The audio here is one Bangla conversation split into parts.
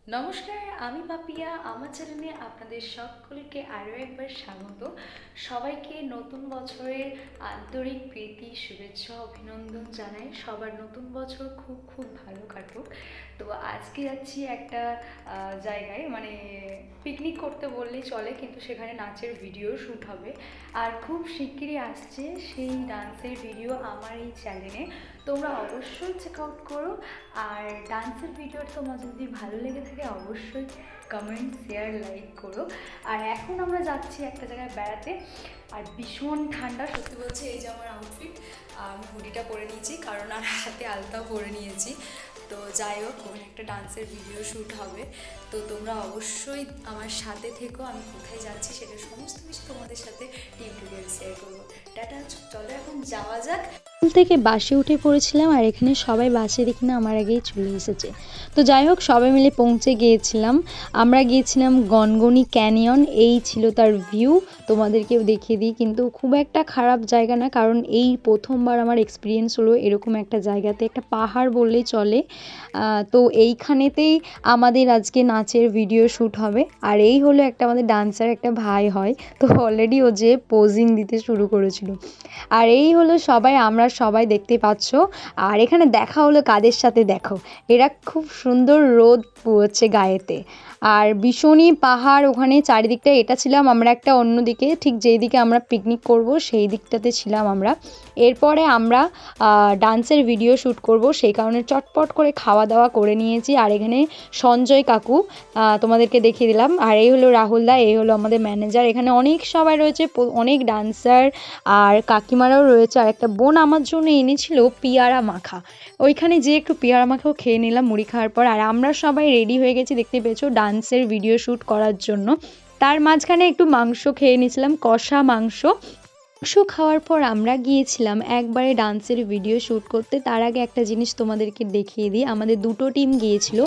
নমস্কার, আমি পাপিয়া। আমার চ্যানেলে আপনাদের সকলকে আরও একবার স্বাগত। সবাইকে নতুন বছরের আন্তরিক প্রীতি, শুভেচ্ছা, অভিনন্দন জানাই। সবার নতুন বছর খুব খুব ভালো কাটুক। তো আজকে যাচ্ছি একটা জায়গায়, মানে পিকনিক করতে বললেই চলে, কিন্তু সেখানে নাচের ভিডিও শ্যুট হবে। আর খুব শিগগিরই আসছে সেই ডান্সের ভিডিও আমার এই চ্যানেলে। তোমরা অবশ্যই চেক আউট করো। আর ডান্সের ভিডিওটা তোমার যদি ভালো লেগে থাকে অবশ্যই কমেন্ট, শেয়ার, লাইক করো। আর এখন আমরা যাচ্ছি একটা জায়গায় বেড়াতে। আর ভীষণ ঠান্ডা, সত্যি বলছি। এই যে আমার আউটফিট, আমি হুডিটা পরে নিয়েছি কারণ আর হাতে আলতাও পরে নিয়েছি। তো যাই হোক, ওখানে একটা ডান্সের ভিডিও শ্যুট হবে। তো তোমরা অবশ্যই আমার সাথে থেকো। আমি কোথায় যাচ্ছি সেটা সমস্ত কিছু তোমাদের সাথে টিউটোরিয়াল শেয়ার করবো। টাটা, চলো এখন যাওয়া যাক। স্কুল থেকে বাসে উঠে পড়েছিলাম আর এখানে সবাই বাসে দেখি না আমার আগেই চলে এসেছে। তো যাই হোক, সবাই মিলে পৌঁছে গিয়েছিলাম। আমরা গিয়েছিলাম গনগনি ক্যানিয়ন, এই ছিল তার ভিউ। তোমাদেরকেও দেখিয়ে দিই, কিন্তু খুব একটা খারাপ জায়গা না, কারণ এই প্রথমবার আমার এক্সপিরিয়েন্স হলো এরকম একটা জায়গাতে, একটা পাহাড় বললেই চলে। তো এইখানেতেই আমাদের আজকে নাচের ভিডিও শ্যুট হবে। আর এই হলো একটা আমাদের ডান্সার, একটা ভাই হয়। তো অলরেডি ও যে পোজিং দিতে শুরু করেছিল। আর এই হলো সবাই, আমরা সবাই দেখতে পাচ্ছ। আর এখানে দেখা হলো কাদের সাথে, দেখো এরা খুব সুন্দর রোদ পোয়াচ্ছে গায়েতে। আর ভীষণই পাহাড় ওখানে চারিদিকটা। এটা ছিলাম আমরা একটা অন্য দিকে, ঠিক যেই দিকে আমরা পিকনিক করব সেই দিকটাতে ছিলাম আমরা। এরপরে আমরা ডান্সের ভিডিও শ্যুট করব, সেই কারণে চটপট করে খাওয়া দাওয়া করে নিয়েছি। আর এখানে সঞ্জয় কাকু, তোমাদেরকে দেখিয়ে দিলাম। আর এই হলো রাহুল দা, এই হলো আমাদের ম্যানেজার। এখানে অনেক সবাই রয়েছে, অনেক ডান্সার আর কাকিমারাও রয়েছে। আর একটা বোন আমার জন্য এনেছিল পিয়ারা মাখা, ওইখানে যেয়ে একটু পিয়ারা মাখাও খেয়ে নিলাম মুড়ি খাওয়ার পর। আর আমরা সবাই রেডি হয়ে গেছি, দেখতে পেয়েছো, ডান্সের ভিডিও শ্যুট করার জন্য। তার মাঝখানে একটু মাংস খেয়ে নিয়েছিলাম, কষা মাংস। মাংস খাওয়ার পর আমরা গিয়েছিলাম একবারে ডান্সের ভিডিও শ্যুট করতে। তার আগে একটা জিনিস তোমাদেরকে দেখিয়ে দিই, আমাদের দুটো টিম গিয়েছিল,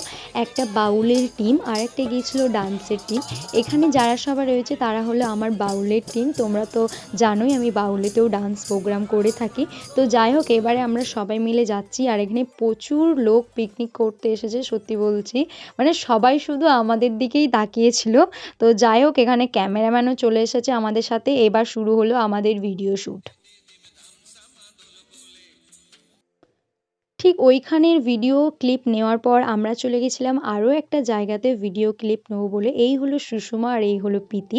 একটা বাউলের টিম আর একটা গিয়েছিল ডান্সের টিম। এখানে যারা সবাই রয়েছে তারা হলো আমার বাউলের টিম। তোমরা তো জানোই আমি বাউলেতেও ডান্স প্রোগ্রাম করে থাকি। তো যাই হোক, এবারে আমরা সবাই মিলে যাচ্ছি। আর এখানে প্রচুর লোক পিকনিক করতে এসেছে, সত্যি বলছি, মানে সবাই শুধু আমাদের দিকেই তাকিয়েছিল। তো যাই হোক, এখানে ক্যামেরাম্যানও চলে এসেছে আমাদের সাথে। এবার শুরু হলো আমাদের ভিডিও শ্যুট। ঠিক ওইখানের ভিডিও ক্লিপ নেওয়ার পর আমরা চলে গেছিলাম আরও একটা জায়গাতে ভিডিও ক্লিপ নেবো বলে। এই হলো সুষমা আর এই হলো প্রীতি,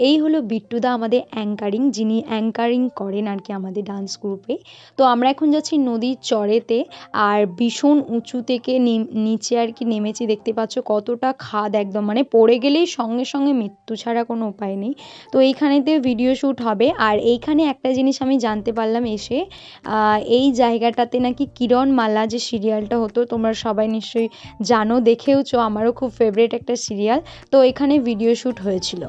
এই হলো বিট্টুদা আমাদের অ্যাঙ্কারিং, যিনি অ্যাঙ্কারিং করেন আর কি আমাদের ডান্স গ্রুপে। তো আমরা এখন যাচ্ছি নদীর চরেতে। আর ভীষণ উঁচু থেকে নিচে আর কি নেমেছি, দেখতে পাচ্ছ কতটা খাদ, একদম মানে পড়ে গেলেই সঙ্গে সঙ্গে মৃত্যু ছাড়া কোনো উপায় নেই। তো এইখানেতে ভিডিও শ্যুট হবে। আর এইখানে একটা জিনিস আমি জানতে পারলাম এসে, এই জায়গাটাতে নাকি কিরণমালা যে সিরিয়ালটা হতো, তোমরা সবাই নিশ্চয়ই জানো, দেখেওছো, আমারও খুব ফেভারিট একটা সিরিয়াল। তো এখানে ভিডিও শ্যুট হয়েছিল।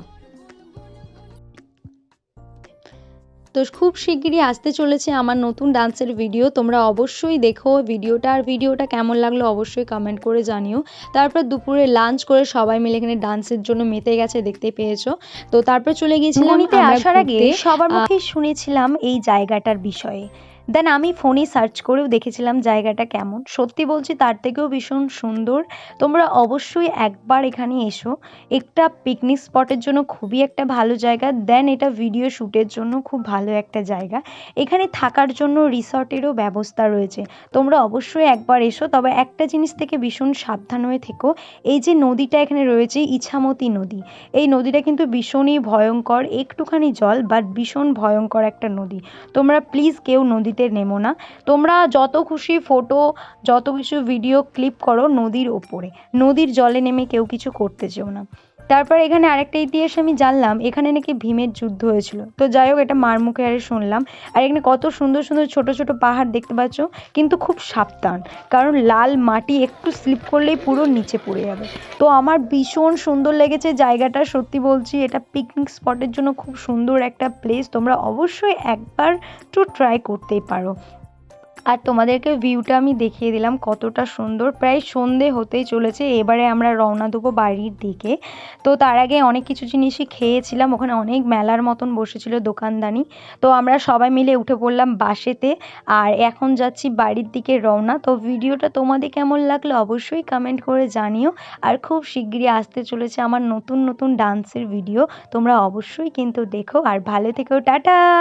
তো খুব শিগগিরই আসতে চলেছে আমার নতুন ডান্সের ভিডিও, তোমরা অবশ্যই দেখো ভিডিওটা। আর ভিডিওটা কেমন লাগলো অবশ্যই কমেন্ট করে জানিও। তারপর দুপুরে লাঞ্চ করে সবাই মিলে এখানে ডান্সের জন্য মেতে গেছে, দেখতে পেয়েছো। তো তারপর চলে গিয়েছিলাম আসার আগে সবার মুখেই শুনেছিলাম এই জায়গাটার বিষয়ে। দেন আমি ফোনে সার্চ করেও দেখেছিলাম জায়গাটা কেমন। সত্যি বলছি, তার থেকেও ভীষণ সুন্দর। তোমরা অবশ্যই একবার এখানে এসো। একটা পিকনিক স্পটের জন্য খুবই একটা ভালো জায়গা, দেন এটা ভিডিও শ্যুটের জন্য খুব ভালো একটা জায়গা। এখানে থাকার জন্য রিসর্টেরও ব্যবস্থা রয়েছে, তোমরা অবশ্যই একবার এসো। তবে একটা জিনিস থেকে ভীষণ সাবধান হয়ে থেকো, এই যে নদীটা এখানে রয়েছে ইছামতি নদী, এই নদীটা কিন্তু ভীষণই ভয়ঙ্কর, একটুখানি জল বাট ভীষণ ভয়ঙ্কর একটা নদী। তোমরা প্লিজ কেউ নদীতে নেমো না। তোমরা যত খুশি ফটো, যত কিছু ভিডিও ক্লিপ করো নদীর ওপরে, নদীর জলে নেমে কেউ কিছু করতে চেও না। তারপর এখানে আরেকটা ইতিহাস আমি জানলাম, এখানে নাকি ভীমের যুদ্ধ হয়েছিল। তো যাই হোক, এটা মার মুখে আরে শুনলাম। আর এখানে কত সুন্দর সুন্দর ছোট ছোট পাহাড় দেখতে পাচ্ছ, কিন্তু খুব সাবধান, কারণ লাল মাটি, একটু স্লিপ করলেই পুরো নিচে পড়ে যাবে। তো আমার ভীষণ সুন্দর লেগেছে জায়গাটা, সত্যি বলছি, এটা পিকনিক স্পটের জন্য খুব সুন্দর একটা প্লেস। তোমরা অবশ্যই একবার একটু ট্রাই করতেই পারো। আর তোমাদেরকে ভিউটা আমি দেখিয়ে দিলাম কতটা সুন্দর। প্রায় সন্ধে হতেই চলেছে, এবারে আমরা রওনা দেবো বাড়ির দিকে। তো তার আগে অনেক কিছু জিনিসই খেয়েছিলাম, ওখানে অনেক মেলার মতন বসেছিল দোকানদানি। তো আমরা সবাই মিলে উঠে পড়লাম বাসেতে, আর এখন যাচ্ছি বাড়ির দিকে রওনা। তো ভিডিওটা তোমাদের কেমন লাগলো অবশ্যই কমেন্ট করে জানিও। আর খুব শিগগিরই আসতে চলেছে আমার নতুন নতুন ডান্সের ভিডিও, তোমরা অবশ্যই কিন্তু দেখো। আর ভালো থেকো, টাটা।